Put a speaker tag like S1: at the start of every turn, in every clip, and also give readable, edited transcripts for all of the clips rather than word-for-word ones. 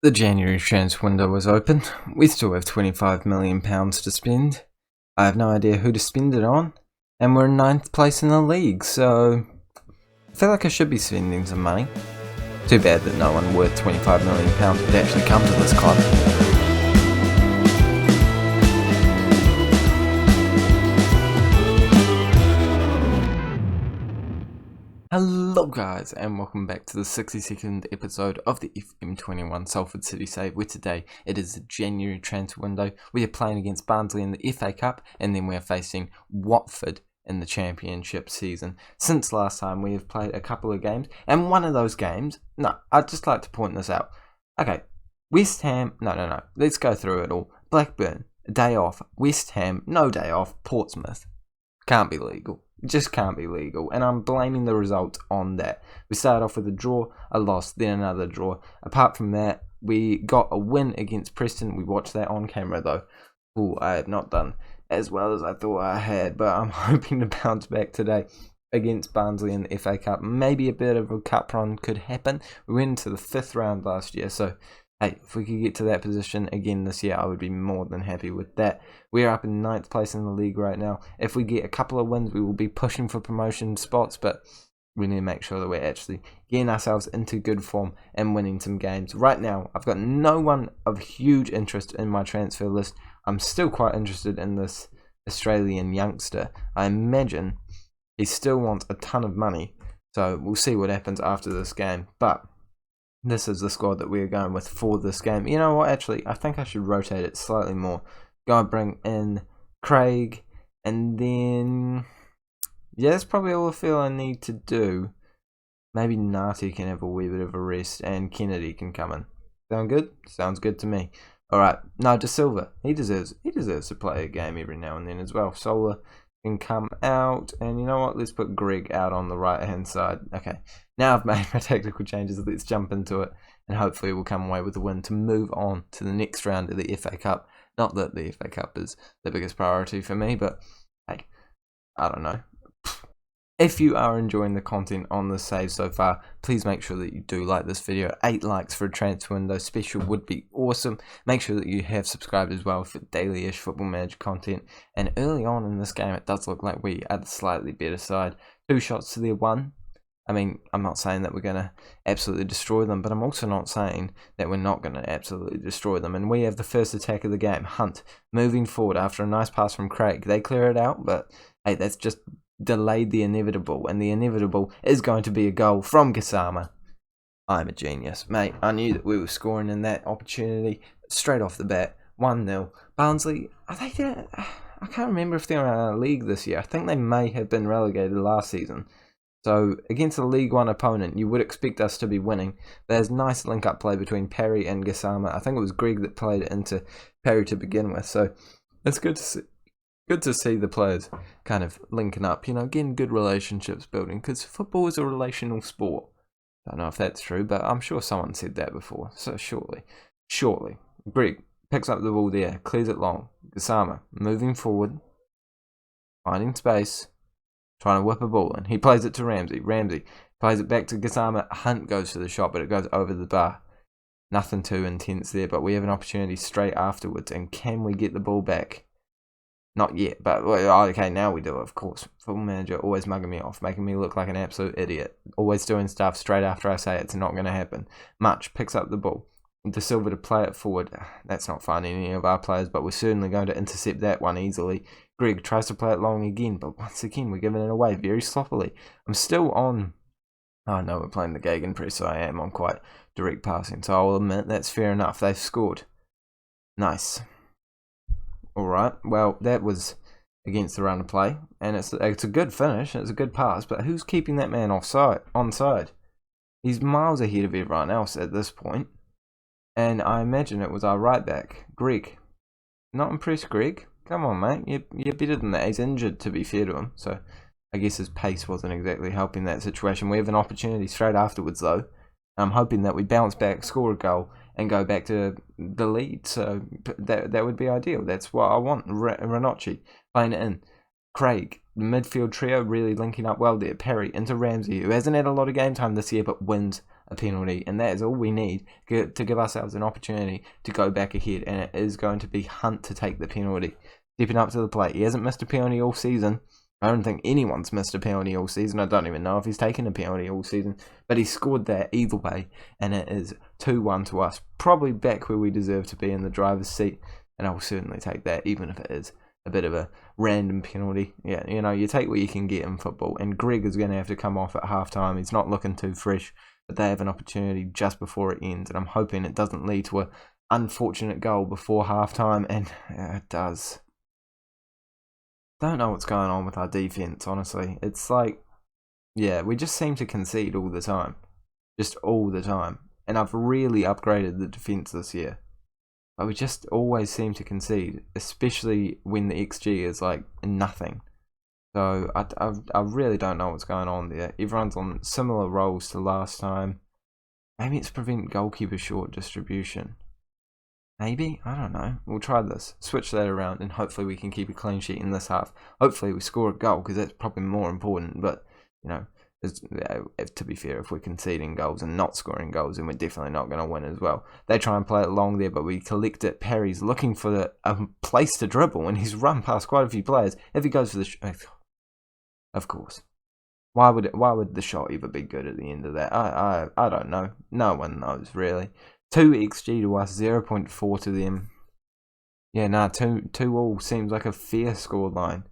S1: The January transfer window was open. We still have £25 million to spend. I have no idea who to spend it on, and we're in 9th place in the league, so I feel like I should be spending some money. Too bad that no one worth £25 million would actually come to this club. Hello guys, and welcome back to the 62nd episode of the FM21 Salford City Save, where today it is the January transfer window. We are playing against Barnsley in the FA Cup, and then we are facing Watford in the Championship season. Since last time we have played a couple of games, and one of those games, I'd just like to point this out. Okay, West Ham, no, let's go through it all. Blackburn, a day off. West Ham, no day off. Portsmouth, can't be legal. Just can't be legal, and I'm blaming the result on that. We started off with a draw, a loss, then another draw. Apart from that, we got a win against Preston. We watched that on camera though. Ooh, I have not done as well as I thought I had, but I'm hoping to bounce back today against Barnsley in the FA Cup. Maybe a bit of a cup run could happen. We went into the 5th round last year, so hey, if we could get to that position again this year, I would be more than happy with that. We are up in 9th place in the league right now. If we get a couple of wins, we will be pushing for promotion spots, but we need to make sure that we're actually getting ourselves into good form and winning some games. Right now, I've got no one of huge interest in my transfer list. I'm still quite interested in this Australian youngster. I imagine he still wants a ton of money, so we'll see what happens after this game, but this is the squad that we are going with for this game. You know what, actually, I think I should rotate it slightly more. Go and bring in Craig, and then, yeah, that's probably all I feel I need to do. Maybe Nati can have a wee bit of a rest, and Kennedy can come in. Sound good? Sounds good to me. Alright, no, De Silva, he deserves to play a game every now and then as well. Sola can come out, and you know what, let's put Greg out on the right hand side. Okay, now I've made my tactical changes, let's jump into it, and hopefully we'll come away with a win to move on to the next round of the FA Cup. Not that the FA Cup is the biggest priority for me, but hey, I don't know. If you are enjoying the content on the save so far, please make sure that you do like this video. 8 likes for a transfer window special would be awesome. Make sure that you have subscribed as well for daily-ish Football Manager content. And early on in this game, it does look like we are the slightly better side. 2 shots to their 1. I mean, I'm not saying that we're going to absolutely destroy them, but I'm also not saying that we're not going to absolutely destroy them. And we have the first attack of the game. Hunt moving forward after a nice pass from Craig. They clear it out, but hey, that's just delayed the inevitable, and the inevitable is going to be a goal from Gassama. I'm a genius, mate. I knew that we were scoring in that opportunity straight off the bat. 1-0. Barnsley, are they there? I can't remember if they're in our league this year. I think they may have been relegated last season. So against a League One opponent, you would expect us to be winning. There's nice link-up play between Parry and Gassama. I think it was Greg that played it into Parry to begin with, so it's good to see. Good to see the players kind of linking up, you know, getting good relationships building, because football is a relational sport. Don't know if that's true, but I'm sure someone said that before, so surely. Greg picks up the ball there, clears it long. Gassama moving forward, finding space, trying to whip a ball in. He plays it to Ramsey. Ramsey plays it back to Gassama. Hunt goes for the shot, but it goes over the bar. Nothing too intense there, but we have an opportunity straight afterwards, and can we get the ball back? Not yet, but okay, now we do it, of course. Football Manager always mugging me off, making me look like an absolute idiot. Always doing stuff straight after I say it's not going to happen. Much picks up the ball. De Silva to play it forward. That's not finding any of our players, but we're certainly going to intercept that one easily. Greg tries to play it long again, but once again, we're giving it away very sloppily. I'm still on. Oh no, we're playing the Gegenpress, so I am on quite direct passing, so I'll admit that's fair enough. They've scored. Nice. Alright, well, that was against the run of play, and it's a good finish, it's a good pass, but who's keeping that man onside? He's miles ahead of everyone else at this point, and I imagine it was our right back, Greg. Not impressed, Greg? Come on, mate, you're better than that. He's injured, to be fair to him, so I guess his pace wasn't exactly helping that situation. We have an opportunity straight afterwards, though. I'm hoping that we bounce back, score a goal, and go back to the lead. So that would be ideal. That's what I want. Ranocchi playing it in. Craig, the midfield trio, really linking up well there. Parry into Ramsey, who hasn't had a lot of game time this year, but wins a penalty, and that is all we need to give ourselves an opportunity to go back ahead, and it is going to be Hunt to take the penalty. Stepping up to the plate. He hasn't missed a penalty all season. I don't think anyone's missed a penalty all season. I don't even know if he's taken a penalty all season. But he scored that either way, and it is 2-1 to us. Probably back where we deserve to be in the driver's seat, and I will certainly take that, even if it is a bit of a random penalty. Yeah, you know, you take what you can get in football, and Greg is going to have to come off at half-time. He's not looking too fresh, but they have an opportunity just before it ends, and I'm hoping it doesn't lead to an unfortunate goal before half-time, and it does. Don't know what's going on with our defense, honestly. It's like, yeah, we just seem to concede all the time. Just all the time. And I've really upgraded the defense this year. But we just always seem to concede, especially when the XG is like nothing. So I really don't know what's going on there. Everyone's on similar roles to last time. Maybe it's prevent goalkeeper short distribution. Maybe? I don't know. We'll try this. Switch that around, and hopefully we can keep a clean sheet in this half. Hopefully we score a goal, because that's probably more important. But, you know, to be fair, if we're conceding goals and not scoring goals, then we're definitely not going to win as well. They try and play it long there, but we collect it. Parry's looking for a place to dribble, and he's run past quite a few players. If he goes for the... of course. Why would the shot ever be good at the end of that? I don't know. No one knows, really. 2 XG to us, 0.4 to them. Yeah, nah, 2 all seems like a fair scoreline.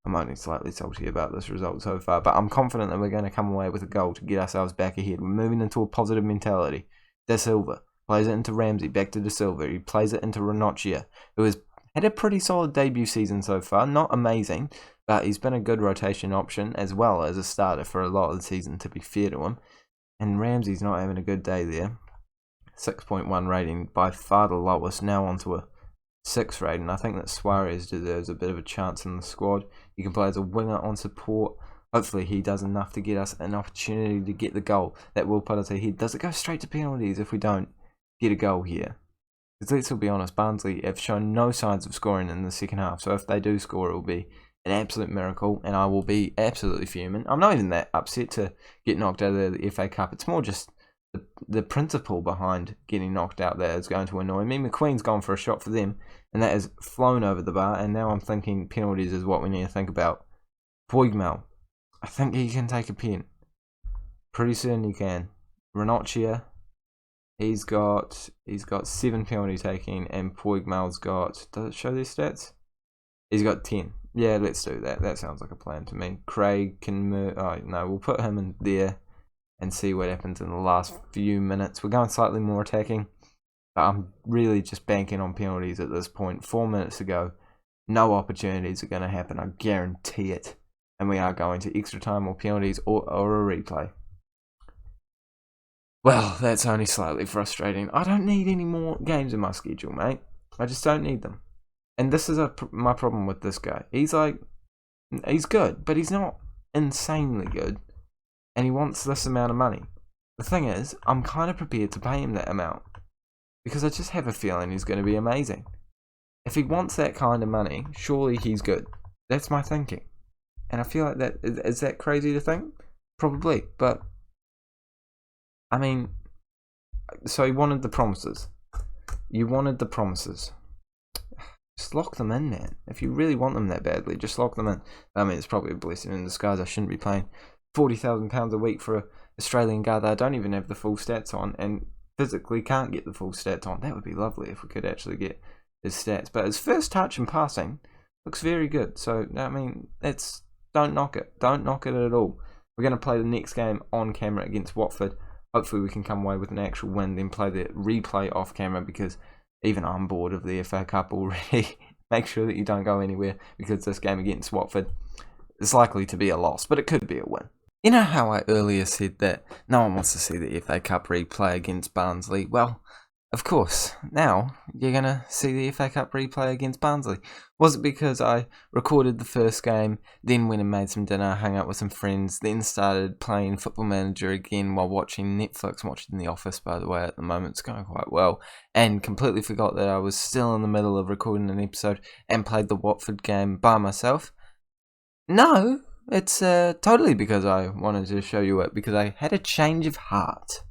S1: I'm only slightly salty about this result so far, but I'm confident that we're going to come away with a goal to get ourselves back ahead. We're moving into a positive mentality. Da Silva plays it into Ramsey, back to Da Silva. He plays it into Ranocchia, who has had a pretty solid debut season so far. Not amazing, but he's been a good rotation option as well as a starter for a lot of the season, to be fair to him. And Ramsey's not having a good day there. 6.1 rating, by far the lowest, now onto a 6 rating. I think that Suarez deserves a bit of a chance in the squad. You can play as a winger on support. Hopefully he does enough to get us an opportunity to get the goal that will put us ahead. Does it go straight to penalties if we don't get a goal here? Because let's all be honest, Barnsley have shown no signs of scoring in the second half, so if they do score, it will be an absolute miracle, and I will be absolutely fuming. I'm not even that upset to get knocked out of the FA Cup. It's more just the principle behind getting knocked out there is going to annoy me. McQueen's gone for a shot for them, and that has flown over the bar, and now I'm thinking penalties is what we need to think about. Puigmal, I think he can take a pen. Pretty certain he can. Ranocchia, he's got 7 penalty taking, and Puigmal's got, does it show their stats? He's got 10. Yeah, let's do that. That sounds like a plan to me. Craig can we'll put him in there and see what happens in the last few minutes. We're going slightly more attacking, but I'm really just banking on penalties at this point. 4 minutes to go. No opportunities are going to happen, I guarantee it. And we are going to extra time or penalties or a replay. Well, that's only slightly frustrating. I don't need any more games in my schedule, mate. I just don't need them. And this is my problem with this guy. He's good, but he's not insanely good. And he wants this amount of money. The thing is, I'm kind of prepared to pay him that amount, because I just have a feeling he's going to be amazing. If he wants that kind of money, surely he's good. That's my thinking. And I feel like that is that crazy to think? Probably, but I mean, so he wanted the promises. You wanted the promises. Just lock them in, man. If you really want them that badly, just lock them in. I mean, it's probably a blessing in disguise. I shouldn't be paying £40,000 a week for an Australian guy that I don't even have the full stats on, and physically can't get the full stats on. That would be lovely if we could actually get his stats. But his first touch and passing looks very good. So, I mean, don't knock it. Don't knock it at all. We're going to play the next game on camera against Watford. Hopefully we can come away with an actual win, then play the replay off camera, because even I'm bored of the FA Cup already. Make sure that you don't go anywhere, because this game against Watford is likely to be a loss, but it could be a win. You know how I earlier said that no one wants to see the FA Cup replay against Barnsley? Well, of course, now you're going to see the FA Cup replay against Barnsley. Was it because I recorded the first game, then went and made some dinner, hung out with some friends, then started playing Football Manager again while watching Netflix, watching The Office, by the way, at the moment? It's going quite well, and completely forgot that I was still in the middle of recording an episode and played the Watford game by myself? No, it's totally because I wanted to show you it, because I had a change of heart.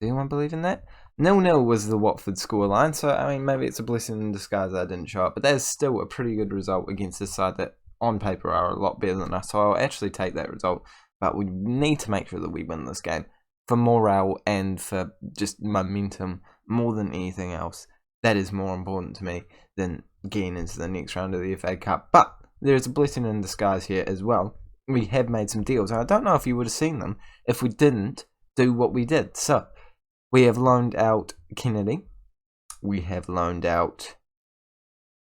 S1: Does anyone believe in that? 0-0 was the Watford scoreline, so I mean maybe it's a blessing in disguise that I didn't show up, but that's still a pretty good result against a side that on paper are a lot better than us, so I'll actually take that result. But we need to make sure that we win this game for morale and for just momentum more than anything else. That is more important to me than getting into the next round of the FA Cup. But there's a blessing in disguise here as well. We have made some deals. I don't know if you would have seen them if we didn't do what we did. So we have loaned out Kennedy. We have loaned out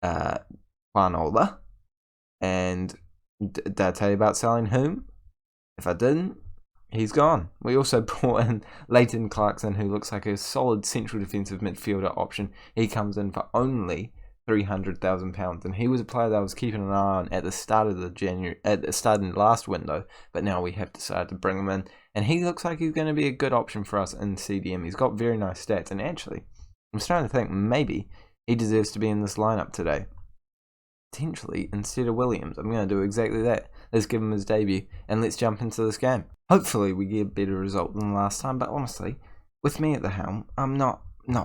S1: Juanola. And did I tell you about selling whom? If I didn't, he's gone. We also brought in Leighton Clarkson, who looks like a solid central defensive midfielder option. He comes in for only £300,000, and he was a player that I was keeping an eye on at the start of the last window. But now we have decided to bring him in, and he looks like he's going to be a good option for us in CDM. He's got very nice stats, and actually, I'm starting to think maybe he deserves to be in this lineup today. Potentially instead of Williams. I'm going to do exactly that. Let's give him his debut and let's jump into this game. Hopefully we get a better result than last time, but honestly, with me at the helm, I'm not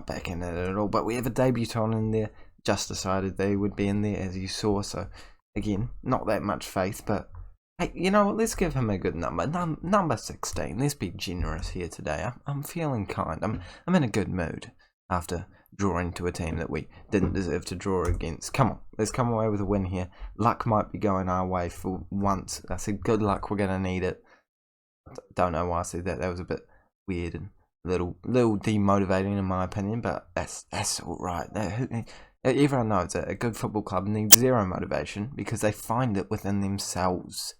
S1: backing it at all. But we have a debutant in there. Just decided they would be in there, as you saw. So again, not that much faith, but hey, you know what? Let's give him a good number. Number 16. Let's be generous here today. I'm feeling kind. I'm in a good mood after drawing to a team that we didn't deserve to draw against. Come on, let's come away with a win here. Luck might be going our way for once. I said good luck, we're going to need it. Don't know why I said that. That was a bit weird and a little demotivating in my opinion, but that's all right. Everyone knows that a good football club needs zero motivation because they find it within themselves.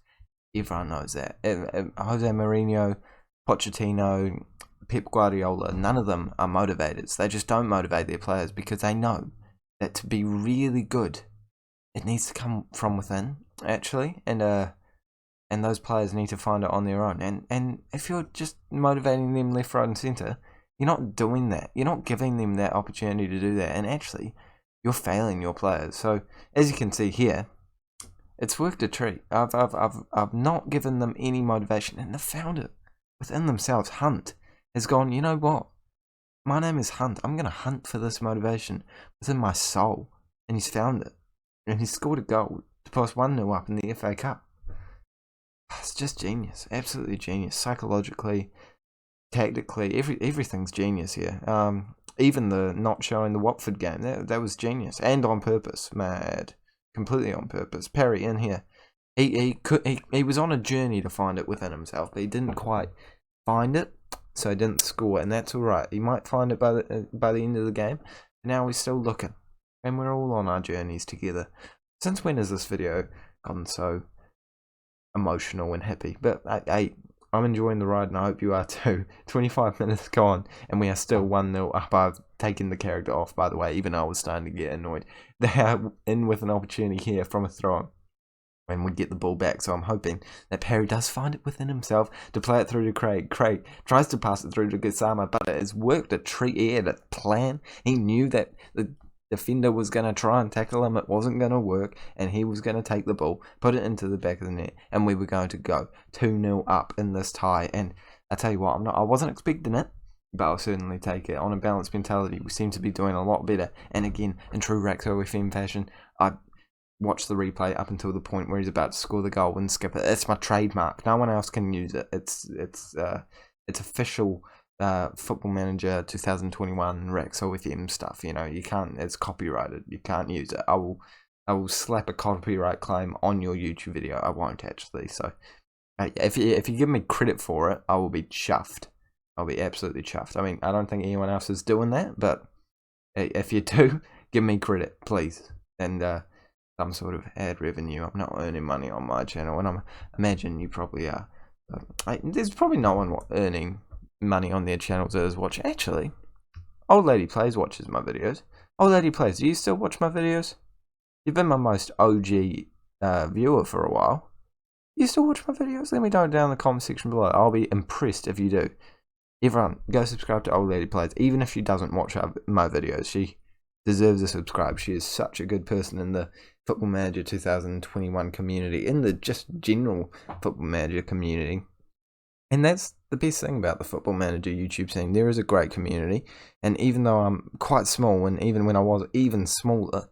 S1: Everyone knows that. Jose Mourinho, Pochettino, Pep Guardiola, none of them are motivators. They just don't motivate their players because they know that to be really good, it needs to come from within, actually, and those players need to find it on their own. And if you're just motivating them left, right, and centre, you're not doing that. You're not giving them that opportunity to do that, and actually, you're failing your players. So as you can see here, it's worked a treat. I've not given them any motivation, and they've found it within themselves. Hunt has gone, you know what? My name is Hunt. I'm going to hunt for this motivation within my soul. And he's found it. And he's scored a goal to put us 1-0 up in the FA Cup. It's just genius. Absolutely genius. Psychologically, tactically, everything's genius here. Even the not showing the Watford game, that was genius. And on purpose. Mad. Completely on purpose. Perry in here. He was on a journey to find it within himself, but he didn't quite find it. So he didn't score, and that's alright. He might find it by the end of the game. Now we're still looking, and we're all on our journeys together. Since when has this video gotten so emotional and happy? But I'm enjoying the ride, and I hope you are too. 25 minutes gone, and we are still 1-0 up. I've taken the character off, by the way, even though I was starting to get annoyed. They are in with an opportunity here from a throw-in when we get the ball back, so I'm hoping that Perry does find it within himself to play it through to Craig. Craig tries to pass it through to Gassama, but it has worked a treat. He had a plan. He knew that the defender was going to try and tackle him. It wasn't going to work, and he was going to take the ball, put it into the back of the net, and we were going to go 2-0 up in this tie. And I tell you what, I wasn't expecting it, but I'll certainly take it. On a balanced mentality, we seem to be doing a lot better. And again, in true Raxo FM fashion, I watch the replay up until the point where he's about to score the goal and skip it. It's my trademark. No one else can use it. It's official Football Manager 2021 Raxo FM stuff. You know, you can't. It's copyrighted. You can't use it. I will slap a copyright claim on your YouTube video. I won't actually. So if you give me credit for it, I will be chuffed. I'll be absolutely chuffed. I mean, I don't think anyone else is doing that, but if you do, give me credit, please. And some sort of ad revenue. I'm not earning money on my channel, and I imagine you probably are. There's probably no one earning money on their channels that is watching. Actually, Old Lady Plays watches my videos. Old Lady Plays, do you still watch my videos? You've been my most OG viewer for a while. You still watch my videos? Let me know down in the comment section below. I'll be impressed if you do. Everyone, go subscribe to Old Lady Plays. Even if she doesn't watch my videos, she deserves a subscribe. She is such a good person in the Football Manager 2021 community, in the just general Football Manager community. And that's the best thing about the Football Manager YouTube scene. There is a great community, and even though I'm quite small, and even when I was even smaller,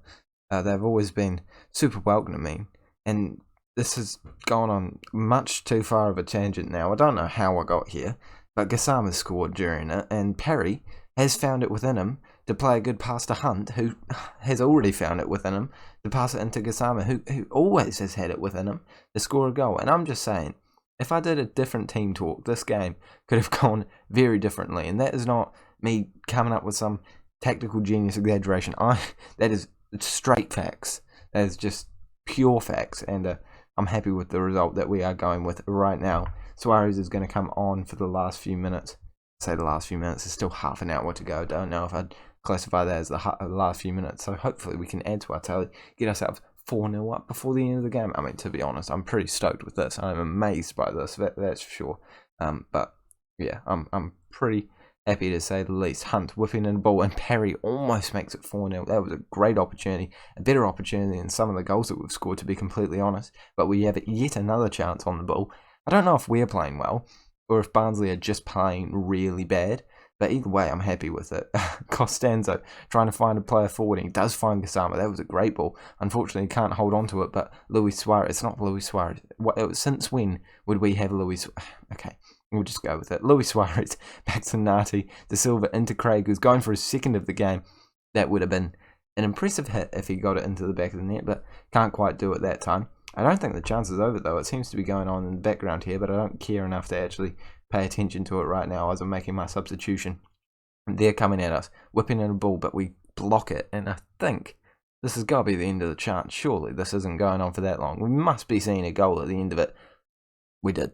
S1: they've always been super welcoming. And this has gone on much too far of a tangent now. I don't know how I got here, but Gassama scored during it, and Perry has found it within him to play a good pass to Hunt, who has already found it within him to pass it into Gassama, who always has had it within him to score a goal. And I'm just saying, if I did a different team talk, this game could have gone very differently. And that is not me coming up with some tactical genius exaggeration. That is straight facts. That is just pure facts. And I'm happy with the result that we are going with right now. Suarez is going to come on for the last few minutes. Say the last few minutes, there's still half an hour to go. Don't know if I'd classify that as the last few minutes. So hopefully we can add to our tally, get ourselves 4-0 up before the end of the game. I mean, to be honest, I'm pretty stoked with this. I'm amazed by this, that's for sure. But yeah, I'm pretty happy to say the least. Hunt whipping in the ball, and Perry almost makes it 4-0. That was a great opportunity, a better opportunity than some of the goals that we've scored, to be completely honest. But we have yet another chance on the ball. I don't know if we're playing well, or if Barnsley are just playing really bad. But either way, I'm happy with it. Costanzo trying to find a player forward, and he does find Gassama. That was a great ball. Unfortunately, he can't hold on to it, but Luis Suarez, it's not Luis Suarez. Since when would we have Luis? Okay, we'll just go with it. Luis Suarez back to Nati, De Silva into Craig, who's going for his second of the game. That would have been an impressive hit if he got it into the back of the net, but can't quite do it that time. I don't think the chance is over, though. It seems to be going on in the background here, but I don't care enough to actually pay attention to it right now as I'm making my substitution. And they're coming at us, whipping in a ball, but we block it, and I think this has got to be the end of the chance. Surely this isn't going on for that long. We must be seeing a goal at the end of it. We did.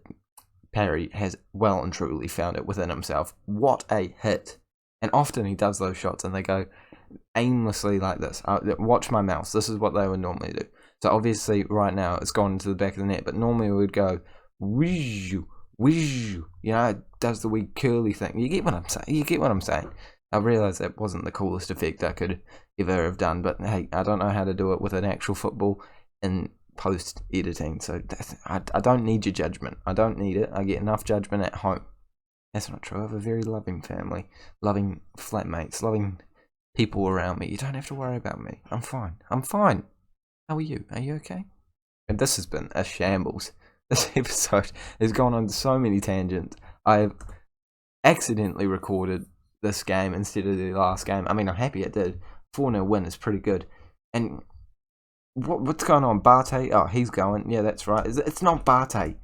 S1: Perry has well and truly found it within himself. What a hit. And often he does those shots, and they go aimlessly like this. Watch my mouse. This is what they would normally do. So obviously right now it's gone into the back of the net, but normally we would go whiz, whiz, you know, it does the wee curly thing. You get what I'm saying? I realise that wasn't the coolest effect I could ever have done, but hey, I don't know how to do it with an actual football in post editing, so I don't need your judgment. I don't need it. I get enough judgment at home. That's not true. I have a very loving family, loving flatmates, loving people around me. You don't have to worry about me. I'm fine. How are you? Are you okay? And this has been a shambles. This episode has gone on so many tangents. I've accidentally recorded this game instead of the last game. I mean, I'm happy it did. 4-0 win is pretty good. And what's going on? Barte? Oh, he's going. Yeah, that's right. It's not Barte.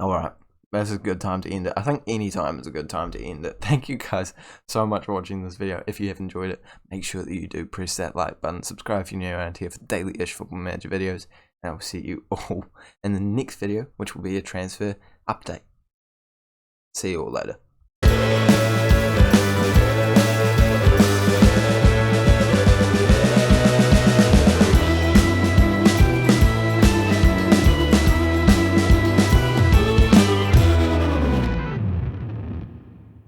S1: Alright. That's a good time to end it. I think any time is a good time to end it. Thank you guys so much for watching this video. If you have enjoyed it, make sure that you do press that like button. Subscribe if you're new around here for daily-ish Football Manager videos. And I will see you all in the next video, which will be a transfer update. See you all later.